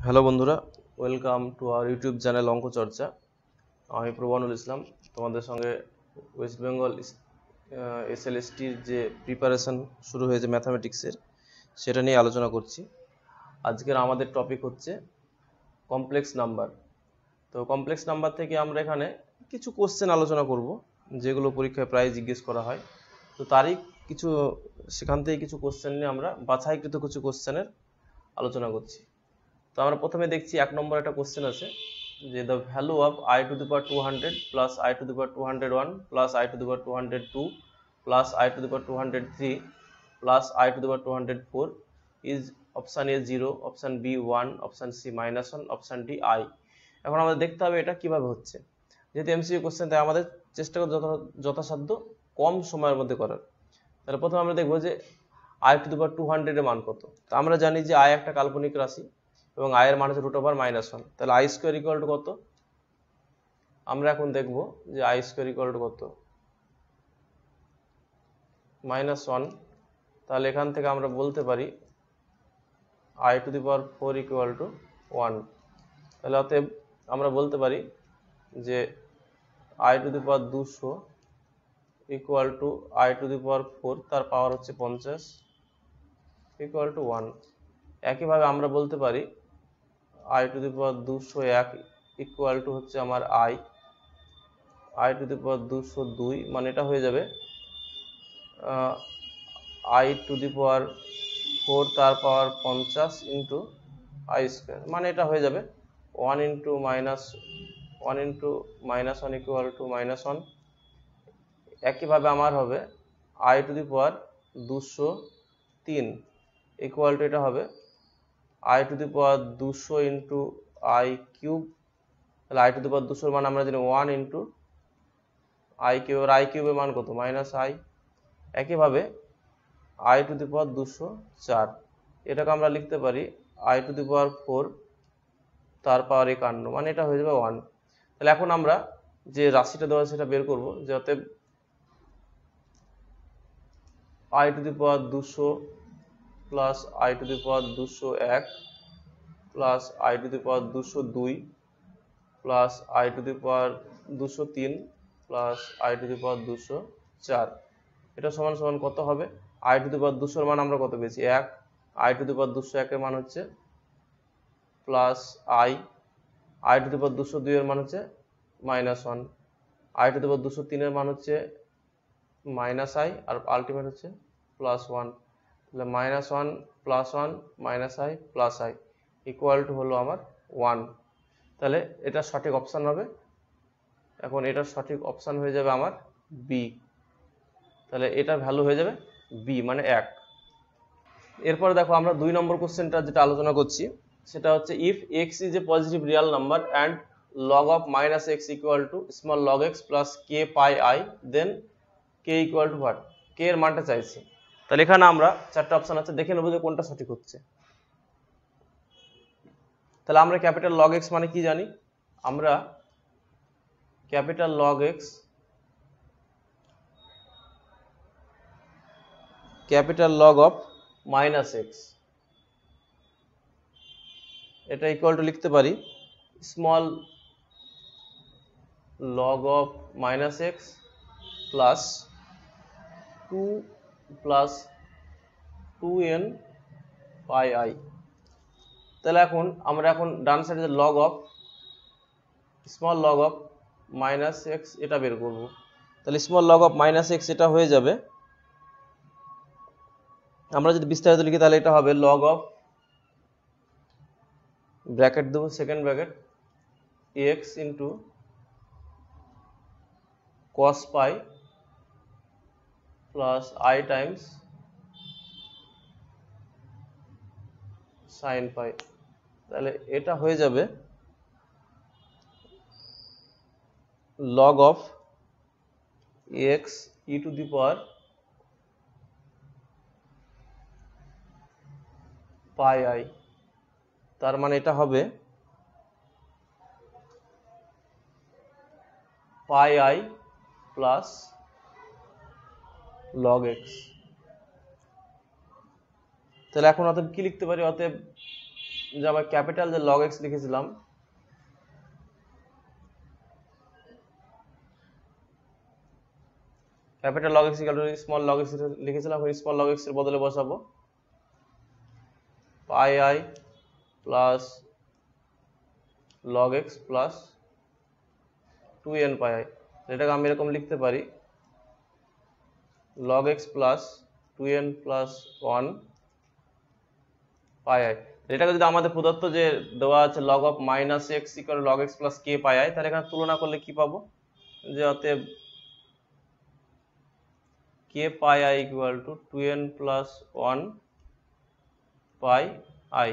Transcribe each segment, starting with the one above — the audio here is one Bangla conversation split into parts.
হ্যালো বন্ধুরা, welcome to our YouTube channel অঙ্ক চর্চা। আমি প্রবানুল ইসলাম তোমাদের সঙ্গে ওয়েস্ট বেঙ্গল এসএলএসটির যে প্রিপারেশন শুরু হয়েছে ম্যাথামেটিক্সের, সেটা নিয়ে আলোচনা করছি। আজকের আমাদের টপিক হচ্ছে কমপ্লেক্স নাম্বার। তো কমপ্লেক্স নাম্বার থেকে আমরা এখানে কিছু কোশ্চেন আলোচনা করব, যেগুলো পরীক্ষায় প্রায় জিজ্ঞেস করা হয়। তো তারই কিছু সেখান থেকে কিছু কোশ্চেন নিয়ে আমরা বাছাইকৃত কিছু কোশ্চেনের আলোচনা করছি। তো আমরা প্রথমে দেখছি 1 নম্বর একটা কোশ্চেন আছে যে the value of i to the power 200 plus i to the power 201 plus i to the power 202 plus i to the power 203 plus i to the power 204 is option A 0, option B 1, option C -1, option D i। এখন আমাদের দেখতে হবে এটা কিভাবে হচ্ছে। যেহেতু এমসিকিউ কোশ্চেন, তাই আমাদের চেষ্টা করব যথাসাধ্য কম সময়ের মধ্যে করার। তাহলে প্রথমে আমরা দেখব যে i টু দি পাওয়ার 200 এর মান কত। তো আমরা জানি যে i একটা কাল্পনিক রাশি এবং i এর মান হচ্ছে √(-1). তাহলে i স্কয়ার ইকুয়াল টু কত? আমরা এখন দেখব যে i স্কয়ার ইকুয়াল টু কত, -1। তাহলে এখান থেকে আমরা বলতে পারি i to the power 4 equal to 1। তাহলে অতএব আমরা বলতে পারি যে i to the power 200 equal to i to the power 4, তার পাওয়ার হচ্ছে 50, ইকুয়াল টু 1। একইভাবে আমরা বলতে পারি i to the power 201 equal to হচ্ছে আমার i টু দি পাওয়ার 202, মানে এটা হয়ে যাবে i টু দি পাওয়ার 4 তার পাওয়ার 50 ইন্টু i স্কোয়ার, মানে এটা হয়ে যাবে 1 ইন্টু -1 ইকুয়াল টু -1। একইভাবে আমার হবে i to the power 203 equal to এটা হবে i to the power 200 into i cube. তাহলে i টু দি পাওয়ার 200 এর মান আমরা জানি 1 ইন্টু i কিউব, আর i কিউবের মান কত? -i। একইভাবে i টু দি পাওয়ার 204, এটাকে আমরা লিখতে পারি i টু দি পাওয়ার 4 তার পাওয়ার 51, মানে এটা হয়ে যাবে 1। তাহলে এখন আমরা যে রাশিটা দেওয়া সেটা বের করব। যাতে i to the power 200 plus i to the power 201 plus i to the power 202 plus i to the power 203 plus i to the power 204, এটা সমান সমান কত হবে? i টু দি পাওয়ার 200 এর মান আমরা কত পেয়েছি? 1। i টু দি পাওয়ার 201 এর মান হচ্ছে plus i to the power 202 এর মান হচ্ছে -1, i টু দি পাওয়ার 203 এর মান হচ্ছে -i, আর আলটিমেট হচ্ছে +1। তাহলে -1 +1 -i plus i equal to হলো আমার 1। তাহলে এটা সঠিক অপশান হবে। এখন এটার সঠিক অপশান হয়ে যাবে আমার বি। তাহলে এটার ভ্যালু হয়ে যাবে বি, মানে 1। এরপরে দেখো আমরা 2 নম্বর কোশ্চেনটা যেটা আলোচনা করছি সেটা হচ্ছে if x is a positive real number and log of -x equal to small log x plus k pi i, then k equal to what? k এর মানটা চাইছি। তাহলে এখানে আমরা চারটা অপশন আছে, দেখে নেবো যে কোনটা সঠিক হচ্ছে। তাহলে আমরা ক্যাপিটাল log x মানে কি জানি? আমরা capital log x capital log of -x, এটা ইকুয়াল টু লিখতে পারি small log of -x plus 2 plus 2n pi i। তাহলে আমরা ডান সাইডে log of small log of -x এটা বের করব। তাহলে স্মল log of -x এটা হয়ে যাবে, আমরা যদি বিস্তারিত লিখি তাহলে এটা হবে log of ব্র্যাকেট দেবো, second bracket x into cos pi plus i Times sin পাই। তাহলে এটা হয়ে যাবে log of x e two the power pi i, তার মানে এটা হবে পাই i প্লাস log x। তাহলে এখন অতএব কি লিখতে পারি? অতএব যে আমরা ক্যাপিটাল যে log x লিখেছিলাম, capital log x equal to small log x লিখেছিলাম, স্মল log x এর বদলে বসাবো pi i plus log x plus 2n pi i. এটাকে আমি এরকম লিখতে পারি log x plus 2n plus 1 pi i. এটাকে যদি আমাদের প্রদত্ত যে দেওয়া আছে log of minus x equal log x plus k pi i, তাহলে এখানে তুলনা করলে কি পাবো, যে অতএব k pi I equal to 2n plus 1 pi i.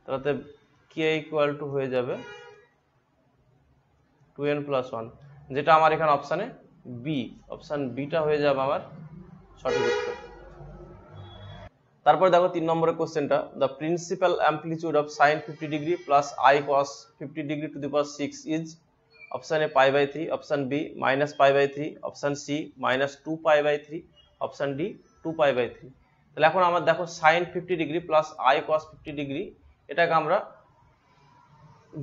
তাহলে কে ইকুয়াল টু হয়ে যাবে 2n প্লাস 1, যেটা আমার এখানে অপশানে বি, অপশান বিটা হয়ে যাবে আমার সঠিক উত্তর। তারপরে দেখো 3 নম্বরের কোশ্চেনটা, the principal amplitude of sine 50 degree plus i cos 50 degree to the power 6 is, option A pi by 3, option B minus pi by 3, option C minus 2 pi by 3, option D 2 pi by 3। তাহলে এখন আমার দেখো sine 50 degree plus i cos 50 degree, এটাকে আমরা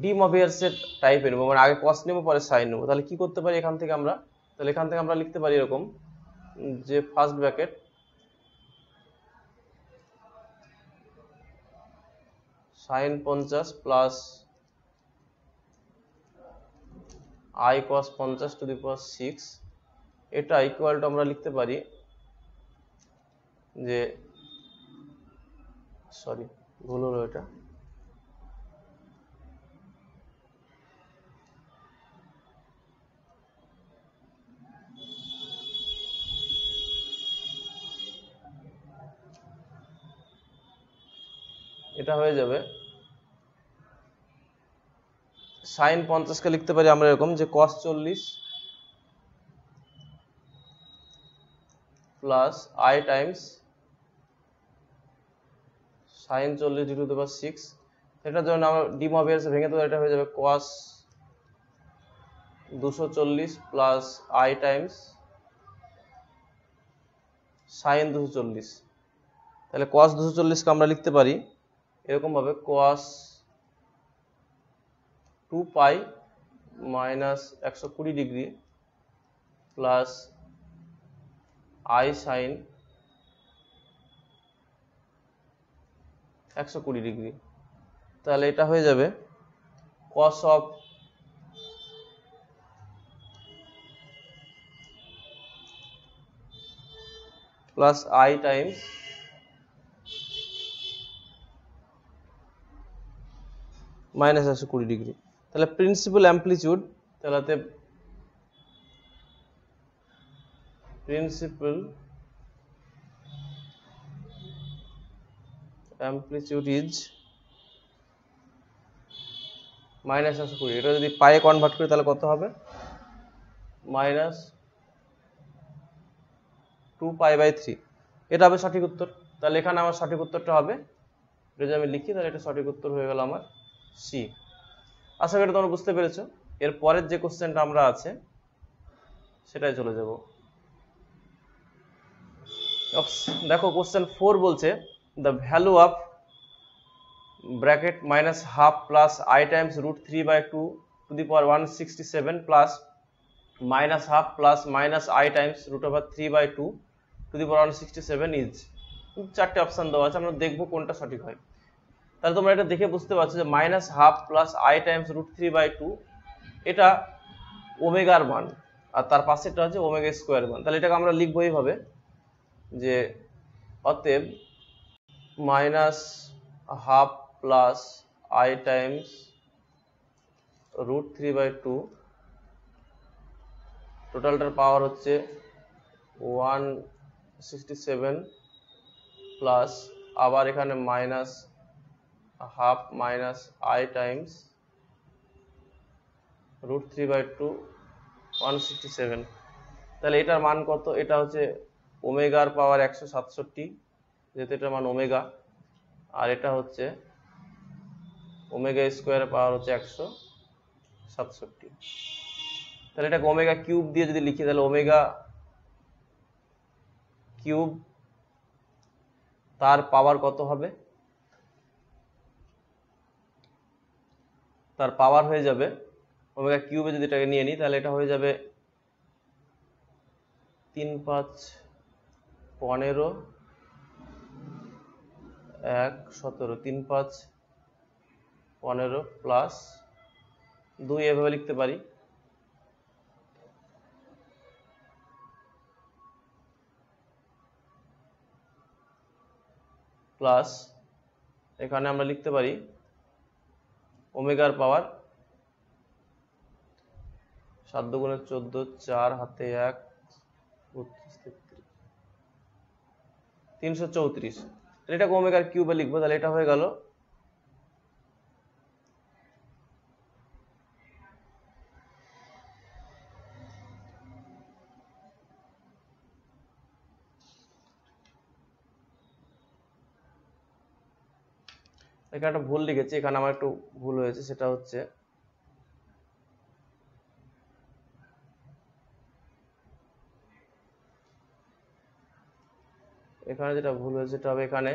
ডি মভিয়ার্সের টাইপে নেবো, মানে আগে কস নেবো পরে সাইন নেবো। তাহলে কি করতে পারি এখান থেকে আমরা, তাহলে এখান থেকে আমরা লিখতে পারি এরকম, যে first bracket sine 50 plus i cos 50 to the power 6, এটা ইকুয়াল টু আমরা লিখতে পারি যে, সরি ভুল হলো, এটা এটা হয়ে যাবে সাইন 50 কে লিখতে পারি আমরা এরকম, যে cos 40 plus i times sine 40 to the power 6, এটার জন্য আমরা ডি মভিয়ার্সে ভেঙে দেবো, এটা হয়ে যাবে cos 240 plus i times sine 240। তাহলে cos 240 কে আমরা লিখতে পারি এরকম ভাবে cos 2 pi minus 120 degree plus i sine 120 degree. তাহলে এটা হয়ে যাবে cos of plus i Times minus 120 degree. তাহলে প্রিন্সিপাল অ্যামপ্লিটিউড, তাহলে প্রিন্সিপাল অ্যামপ্লিটিউড ইজ মাইনাস 120। এটা যদি পায়ে কনভার্ট করি তাহলে কত হবে, মাইনাস 2 পাই বাই 3, এটা হবে সঠিক উত্তর। তাহলে এখানে আমার সঠিক উত্তরটা হবে, এটা যদি আমি লিখি তাহলে এটা সঠিক উত্তর হয়ে গেল আমার সি। আশা করি তোমরা বুঝতে পেরেছো। এর পরের যে কোশ্চেনটা আমরা আছে সেটাই চলে যাব। দেখো কোশ্চেন 4 বলছে, the value of bracket minus half plus i times root 3/2 to the power 167 plus minus half plus minus i times root over 3/2 to the power 167 is. চারটে অপশন দেওয়া আছে, আমরা দেখবো কোনটা সঠিক হয়। তাহলে তোমরা এটা দেখে বুঝতে পারছো যে minus half plus i times root 3/2 এটা ওমেগার মান, আর তার পাশেরটা হচ্ছে ওমেগা স্কোয়ার মান। তাহলে এটাকে আমরা লিখবো এইভাবে, যে অতএব minus half plus i times root 3/2, টোটালটার পাওয়ার হচ্ছে 167 প্লাস আবার এখানে minus half minus i times root 3/2 167। তাহলে এটার মান কত, এটা হচ্ছে ওমেগার পাওয়ার 167, যেহেতু এটার মান ওমেগা, আর এটা হচ্ছে ওমেগা স্কোয়ারের পাওয়ার হচ্ছে 167। তাহলে এটাকে ওমেগা কিউব দিয়ে যদি লিখি তাহলে ওমেগা কিউব তার পাওয়ার কত হবে, তার পাওয়ার হয়ে যাবে ওমেগা কিউবে যদি এটাকে নিয়ে নিই তাহলে এটা হয়ে যাবে 3 5 15 1 17 3 5 15 প্লাস 2 এভাবে লিখতে পারি, প্লাস এখানে আমরা লিখতে পারি ওমেগার পাওয়ার 7 দুগুণে 14 4 হাতে 1 334। এটাকে ওমেগার কিউবে লিখবো, তাহলে এটা হয়ে গেল এখানে একটা ভুল লিখেছি, এখানে আমার একটু ভুল হয়েছে, সেটা হচ্ছে এখানে যেটা ভুল হয়েছে সেটা হবে এখানে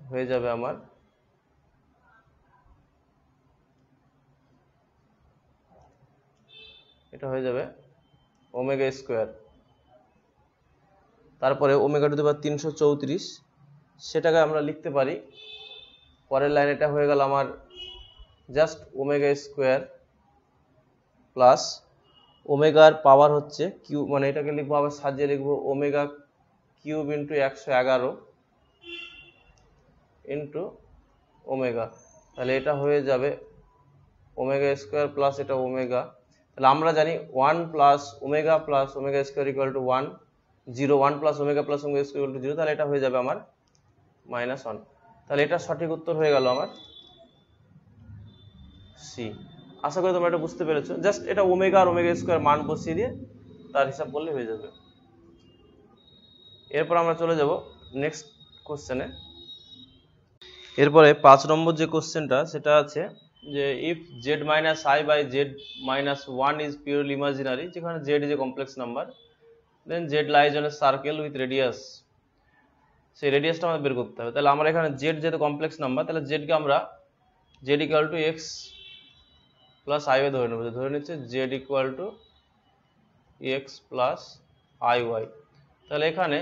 হয়ে যাবে আমার এটা হয়ে যাবে ওমেগা স্কোয়ার, তারপরে ওমেগা টু দি পাওয়ার 334, সেটাকে আমরা লিখতে পারি পরের লাইন। এটা হয়ে গেল আমার জাস্ট ওমেগা স্কোয়ার প্লাস ওমেগার পাওয়ার হচ্ছে কিউ, মানে এটাকে লিখবো আবার সাজিয়ে লিখবো omega cube into 111 into omega, তাহলে এটা হয়ে যাবে ওমেগা স্কোয়ার প্লাস এটা ওমেগা। তাহলে আমরা জানি 1 plus omega square equal to 1 0, 1 plus omega square equal to 0, তাহলে এটা হয়ে যাবে আমার -1। তাহলে এটা সঠিক উত্তর হয়ে গেল আমার সি। আশা করি তোমরা এটা বুঝতে পেরেছো। জাস্ট এটা ওমেগা আর ওমেগা স্কোয়ার মান বসিয়ে দিয়ে তার হিসাব করলে হয়ে যাবে। এরপর আমরা চলে যাব নেক্সট কোশ্চেনে। এরপরে 5 নম্বর যে কোশ্চেনটা সেটা আছে যে if z minus i by z minus 1 is purely imaginary, যেখানে z is a complex number, then z lies on a circle with radius, সেই রেডিয়াসটা আমাদের বের করতে হবে। তাহলে আমরা এখানে z যেহেতু কমপ্লেক্স নাম্বার, তাহলে z কে আমরা z equal to x plus i y ধরে নেব। ধরে নিচ্ছে z equal to x plus i y। তাহলে এখানে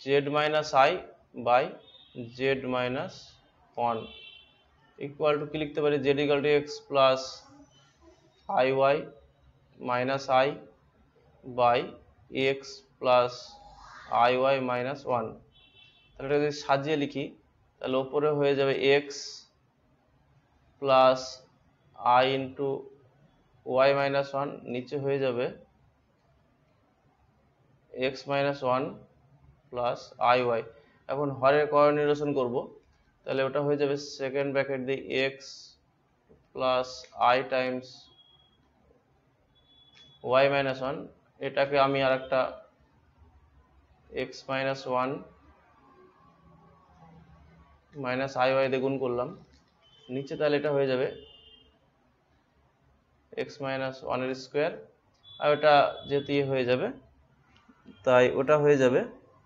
z minus i by z minus 1 equal to কি লিখতে পারি, z equal to x plus i y minus i by x plus i y minus 1। তাহলে এটা যদি সাজিয়ে লিখি তাহলে ওপরে হয়ে যাবে x plus i into y minus 1, নিচে হয়ে যাবে x minus 1 plus i y। এখন হরের করণ নিরসন করব, তাহলে ওটা হয়ে যাবে সেকেন্ড ব্র্যাকেট দিয়ে x plus i Times y minus 1, এটাকে আমি আর একটা x minus 1 minus i y দিয়ে গুণ করলাম নিচে, তাহলে এটা হয়ে যাবে x মাইনাস 1 এর স্কোয়ার, আর ওটা যেহেতু হয়ে যাবে তাই ওটা হয়ে যাবে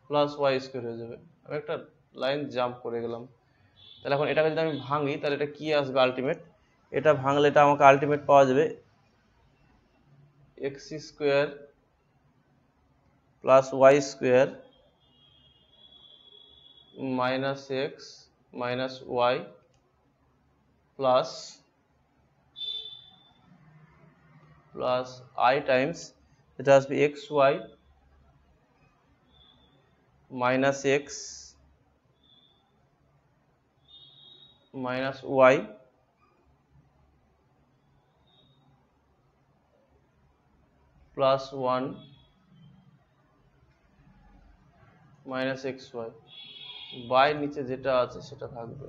প্লাস y স্কোয়ার হয়ে যাবে। আমি একটা লাইন জাম্প করে গেলাম। তাহলে এখন এটাকে যদি আমি ভাঙি তাহলে এটা কি আসবে আলটিমেট, এটা ভাঙলে এটা আমাকে আলটিমেট পাওয়া যাবে x square plus y square minus x minus y plus i times এটা আসবে xy minus x minus y plus 1 minus xy by নিচে যেটা আছে সেটা থাকবে।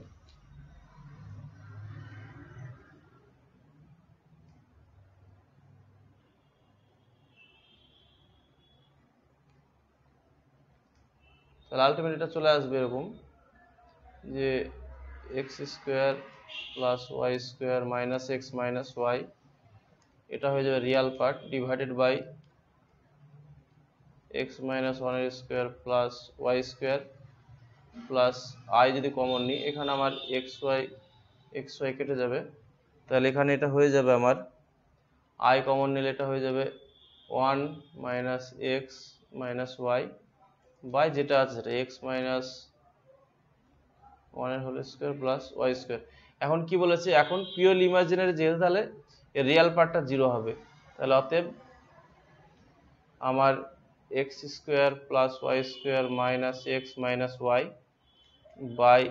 তাহলে আলটিমেট এটা চলে আসবে এরকম যে x square plus y square minus x minus y, এটা হয়ে যাবে real part divided by x minus 1 এর square plus y square plus i যদি কমন নিই, এখানে আমার xy এক্স ওয়াই কেটে যাবে, তাহলে এখানে এটা হয়ে যাবে আমার আই কমন নিলে এটা হয়ে যাবে 1 minus x minus y by যেটা আছে সেটা এক্স মাইনাস 1 এর whole square plus y square. এখন কি বলেছে, এখন পিওরলি ইমাজিনারি যেহেতু তাহলে এর রিয়াল পার্টটা 0 হবে, তাহলে অতএব আমার x square plus y square minus x minus y by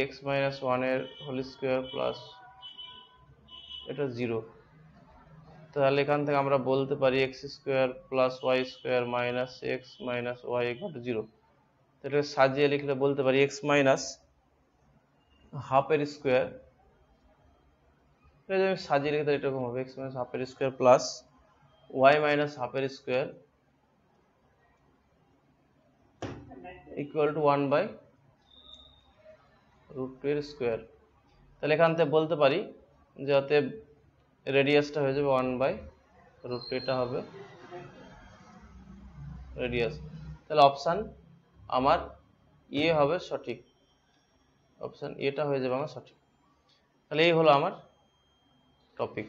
x minus 1 এর হোল স্কোয়ার প্লাস এটা 0। তাহলে এখান থেকে আমরা বলতে পারি x square plus y square minus x minus y equal to 0। এটাকে সাজিয়ে লিখলে বলতে পারি এক্স মাইনাস হাফের স্কোয়ার, এটা আমি সাজিয়ে লিখতে এরকম হবে এক্স মাইনাস হাফের স্কোয়ার প্লাস ওয়াই মাইনাস হাফের square equal to 1 by root 2 এর স্কোয়ার। তাহলে এখান থেকে বলতে পারি যে অতএব রেডিয়াসটা হয়ে যাবে 1 বাই রুট 2, এটা হবে রেডিয়াস। তাহলে অপশান আমার এ হবে সঠিক, অপশান এটা হয়ে যাবে আমার সঠিক। তাহলে এই হলো আমার টপিক।